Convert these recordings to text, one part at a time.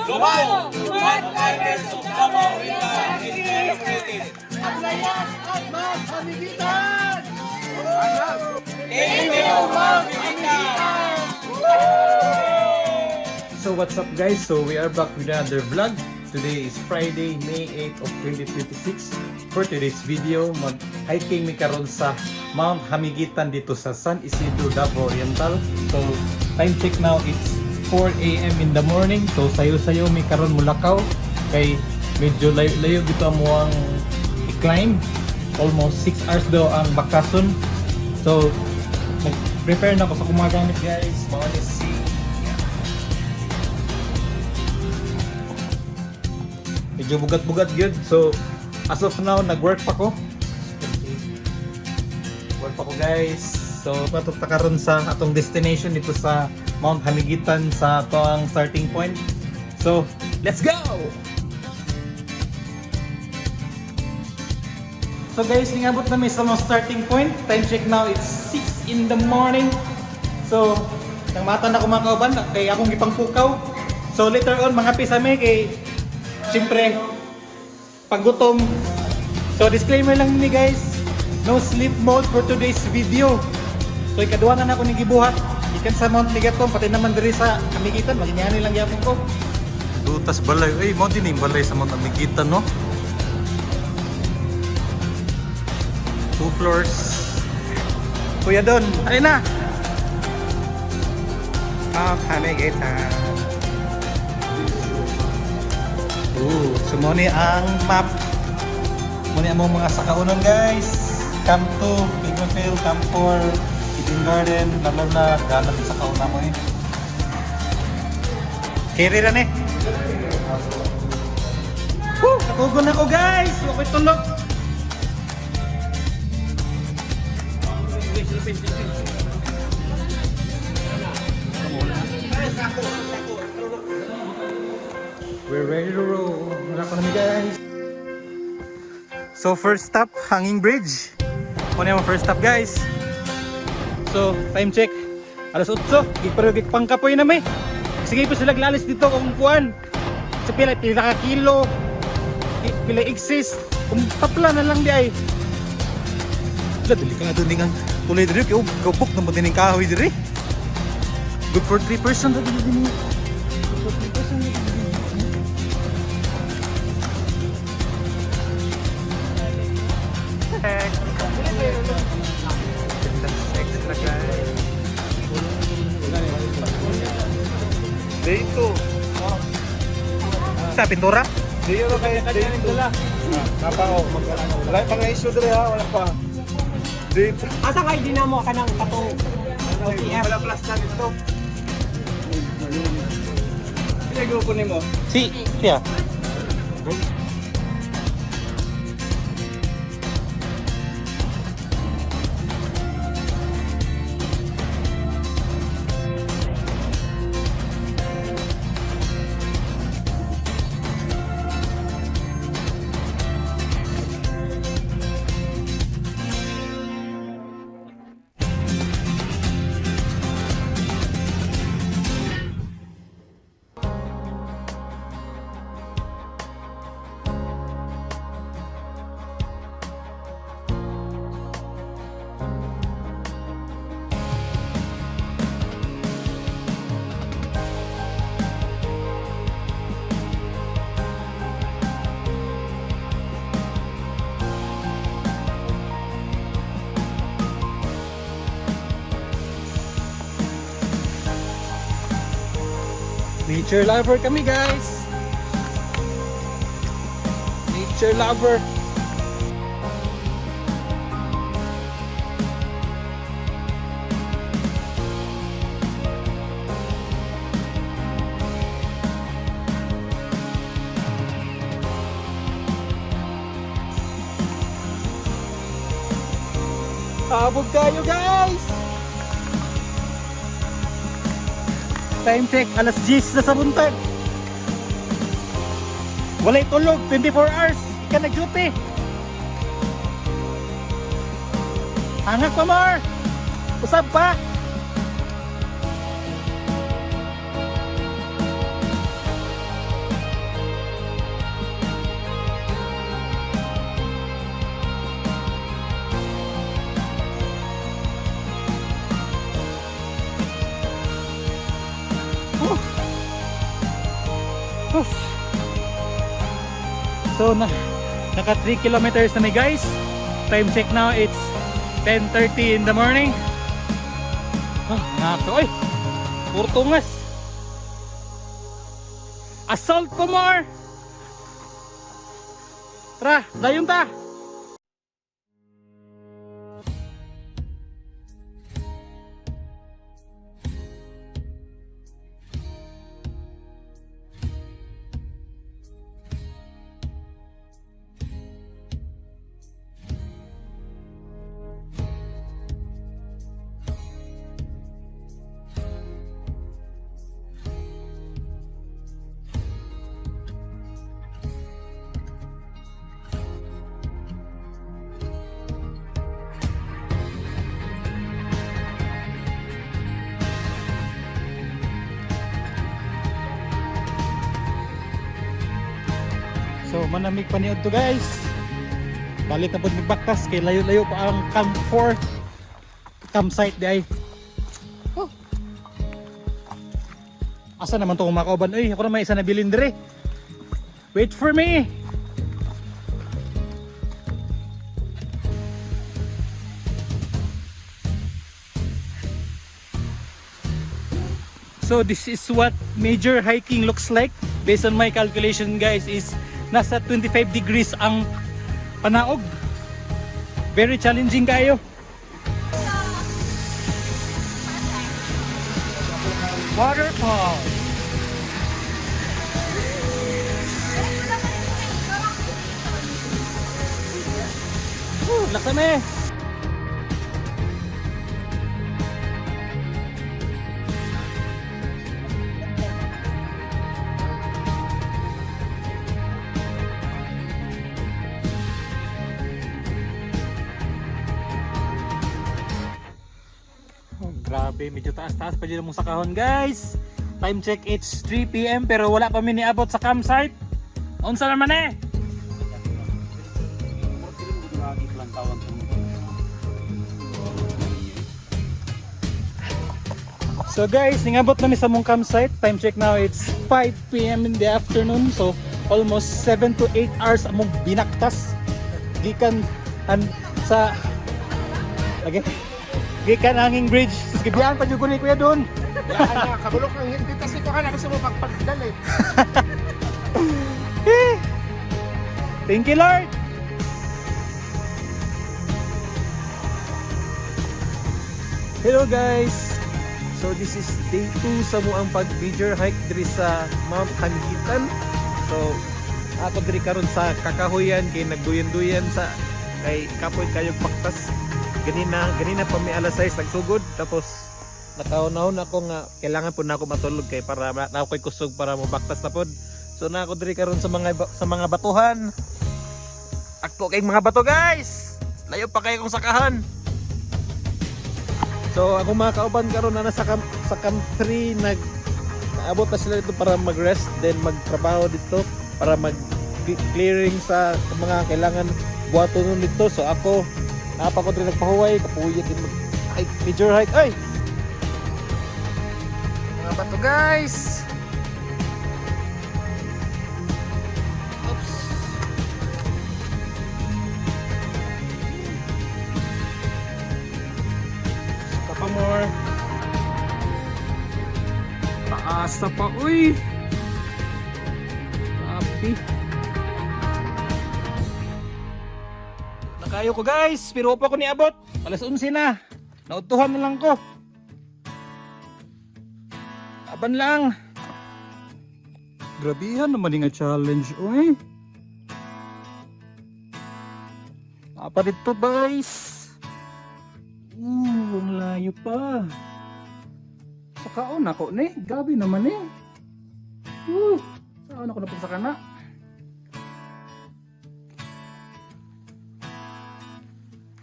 Lumano, one liners of Davao Region Incorporated. Paglayas at mga pamigitan! Thank you, Ma'am Pilipinas! So what's up guys? So we are back with another vlog. Today is Friday, May 8 of 2026. For today's video, mag-hiking mi karon sa Mount Hamiguitan dito sa San Isidro, Davao Oriental. So time check now, it's 4 AM in the morning. So sayo-sayo mi karon mulakaw kay medyo layo dito mo ang i-climb. Almost 6 hours daw ang bakason. So mag-prepare na ako sa kumagamit guys. Mga si medyo bugat-bugat yun. So, as of now, nag-work pa ko. Work pa ko guys. So, matuta karon sa atong destination dito sa Mount Hamiguitan sa atong starting point. So, let's go! So guys, ningabot na may sa mga starting point. Time check now, it's 6 in the morning. So, nang mata na ko mga kauban, kay akong gipangpukaw. So later on, mga pisame kay siyempre, paggutom. So disclaimer lang ni guys, no sleep mode for today's video. So ikaduha na ako ni gibuhat. Ikan sa Mount Ligaton, pati naman diri sa Hamiguitan, maginyahan lang yapon ko. Dutas balay, mo din yung balay sa Mount Hamiguitan, no? 2 floors. Kuya Don, ay na! Mount Hamiguitan. So muna ang map. Muna ang mga sakaunan guys. Camp 2, Pigmafil, Camp 4, Eden Garden, lalo na ganan sa kauna mo eh. Carry rin eh. Woo! Nakugon ako guys! Okay tulog! We're ready to roll. Wala pa namin guys. So first stop, Hanging Bridge. Muna yung first stop guys. So time check. Alas 8. Gigparugig pangkapoy na may. Sige po sila glalis dito kung kuan. Sa pila ka kilo. Pila exist. Kung tapla na lang di ay. Dali ka nga doon nga tuloy diri. Kau book na mo din yung kahoy diri. Good for 3 person. Good for 3 person. Dito. Sa pintura? Dito kayo dito. Napao. Wala pa nga issue dito ha, wala pa. Dito. Asa kayo dinamo ka ng katong OCF? Wala plus na dito. Sino grupo nimo? Siya. Nature lover kami guys. Nature lover. Habog kayo guys. Time check, alas 10 na sa buntag. Walay tulog, 24 hours. Ika nag-duty. Hangak pa more. Usab pa. Oof. So naka 3 kilometers na mi guys. Time check now, it's 10:30 in the morning. Nato, oy! Puro tungas! Assault ko more! Tara, dayon ta! So manamig pa niyo to guys. Balik na po magbaktas kay layo-layo pa ang Camp 4 campsite di ay. Oh. Asa naman to kumakauban? Uy, ako na may isa na bilin dire. Wait for me. So this is what major hiking looks like. Based on my calculation guys is nasa 25 degrees ang panaog. Very challenging kayo. Waterfall. Laksa me. Grabe, medyo taas-taas pa dyan mong sakahon guys. Time check, it's 3 PM pero wala pa mi niabot sa campsite. Unsa naman eh? So guys, ningabot na mi sa mong campsite. Time check now, it's 5 PM in the afternoon. So almost 7 to 8 hours among binaktas. Gikan sa gikan hanging bridge. Gibiyan pa jud ko ni kuya doon. Yan, kabulok ng hindi kasi ko kana gusto mo pagpagdal eh. Thank you Lord. Hello guys. So this is day 2 sa muang pag-major hike diri sa Mount Hamigitan. So ako diri karon sa kakahuyan kay nagduyan-duyan sa kay kapoy kayog paktas. Ganina pa may alas 6 nagsugod tapos nakaunahon ako nga kailangan po na ako matulog kay para na ako'y kusog para mo baktas na pod. So na ako diri karon sa mga batuhan. Ako kay mga bato guys. Layo pa kay kong sakahan. So ako mga kauban karon na nasa camp 3 naabot na sila dito para mag-rest then magtrabaho dito para mag-clearing sa mga kailangan buhaton dito. So ako napa ko rin nagpahuway, kapuyat din mag-hike, major hike. Ay! Mga bato guys! Oops! Saka pa more. Taasa pa, uy! Grabe! Nakayo ko guys, pero pa ko niabot. Alas 11 na. Nautuhan na lang ko. Aban lang. Grabihan naman nga challenge, oy. Apa dito guys? Ang layo pa. Sakaon ako ni, gabi naman eh. Saan ako na sa kana?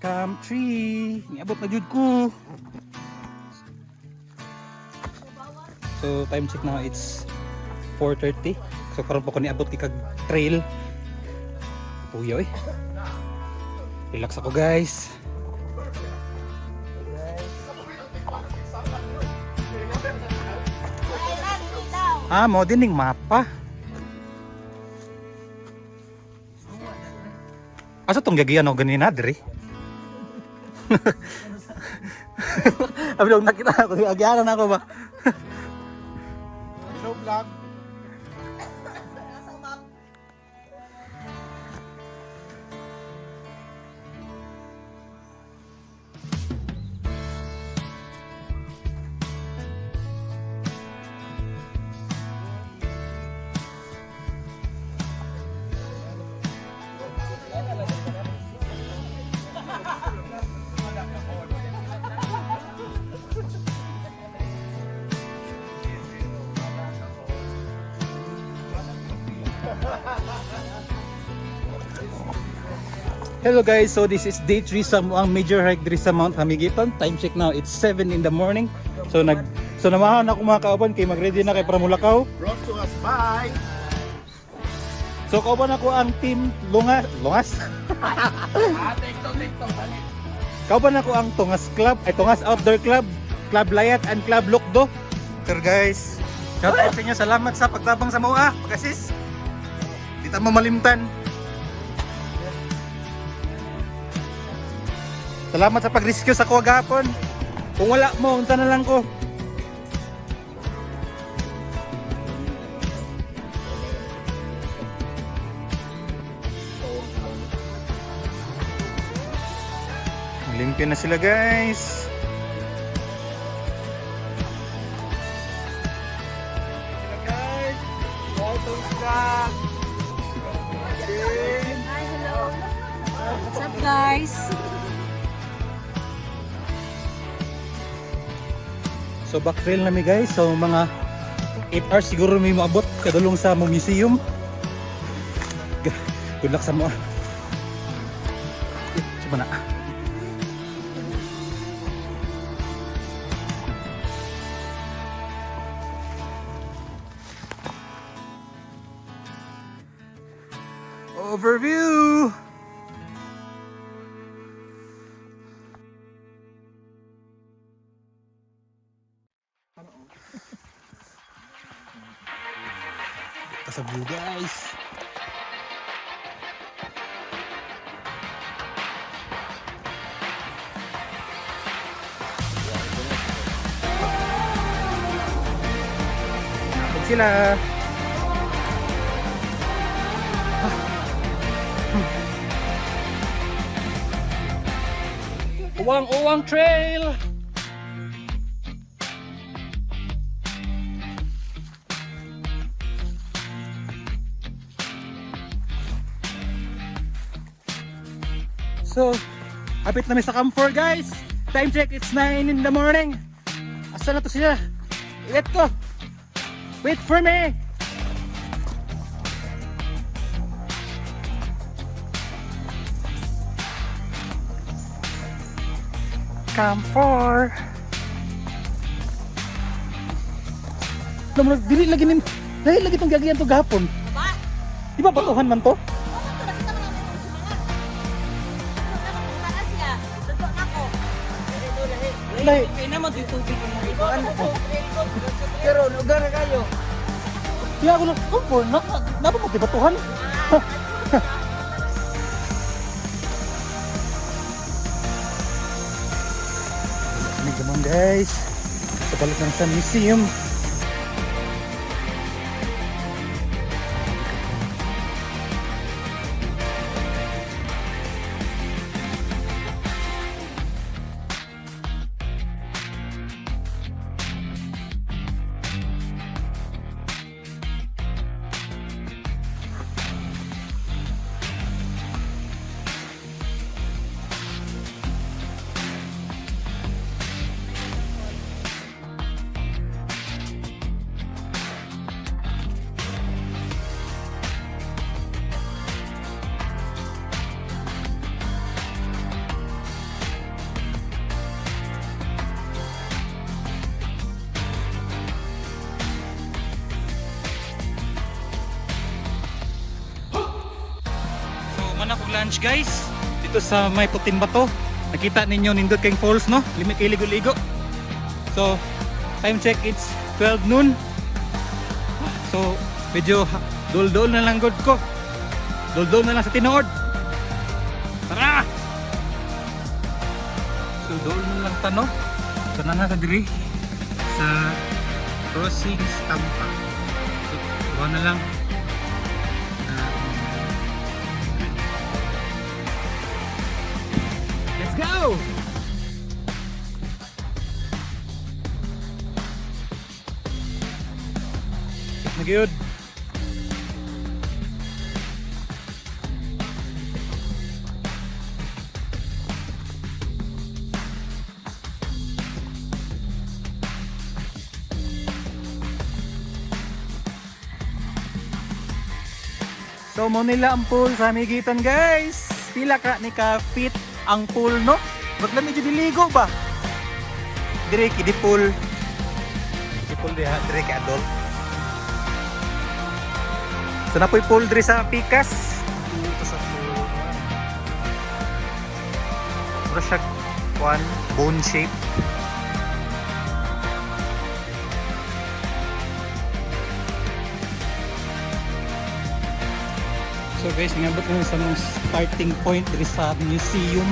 Camp 3. Niabot na jud ko. So time check now, it's 4:30. So karon pa ko niabot kag trail. Puyo eh. Relax ako guys. Mo dining mapa. Asa tong gagiyan o ganina diri? Abi dong nakita ako gagiyan ako ba? Hello vlog. Hello guys, so this is day 3 sa ang major hike diri sa Mount Hamigitan. Time check now, it's 7 in the morning. So namahan ako mga kauban kay mag-ready na kay para mulakaw. Brought to us by So kauban ako ang team Lungas. Kauban ako ang Tungas Club, ay Tungas Outdoor Club, Club Layat and Club Lukdo. Sir guys, shout out sa inyo. Salamat sa pagtabang sa MOA, pag-assist. Di ta mamalimtan. Salamat sa pag-rescue sa kuha gahapon. Kung wala mo, unsa na lang ko. Limpyo na sila guys. What's up, guys? So back trail nami guys. So mga 8 hours siguro may maabot kadulong sa mo museum. Good luck sa mo. Coba na. Overview. Sa view guys. Huwag sila. Uwang Trail. So, hapit na may sa Camp 4 guys. Time check, it's 9 in the morning. Asa na to sila? Let ko. Wait for me. Camp 4. Naman, dili lagi nin. Dahil lagi itong gagihan to gahapon. Ba? Di ba batuhan man to? Dahil, pero lugar na kayo. di ako lang, Camp 4, napa mo di batuhan? Kami naman guys. Pabalik lang sa museum. Lunch guys dito sa may puting bato. Nakita ninyo nindot kayong falls no, limit kay ligo-ligo. So time check, it's 12 noon. So medyo dol-dol na lang god ko, dol-dol na lang sa tinuod. So doon mo lang tanong. So na diri sa crossing Stampa. So buwan na lang. Let's go! Nagyod. So mo nila ang pool sa Hamigitan guys. Pila ka ni ka fit ang pool no? Ba't lang medyo diligo ba? Dire kidi pool. Kidi pool diha, dire kay adult. So napoy pool dire sa Pikas. Dito sa pool. Mura siya kuan bone shape. So guys, nabot na sa mga starting point diri sa museum.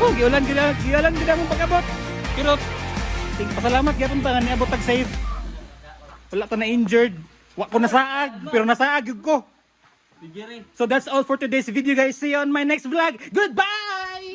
Oh, giulan gid ang pag-abot. Pero pasalamat gyapon ta nga niabot tag safe. Wala ta na injured. Wa ko nasaag, pero nasaag gyud ko. So that's all for today's video guys. See you on my next vlog. Goodbye.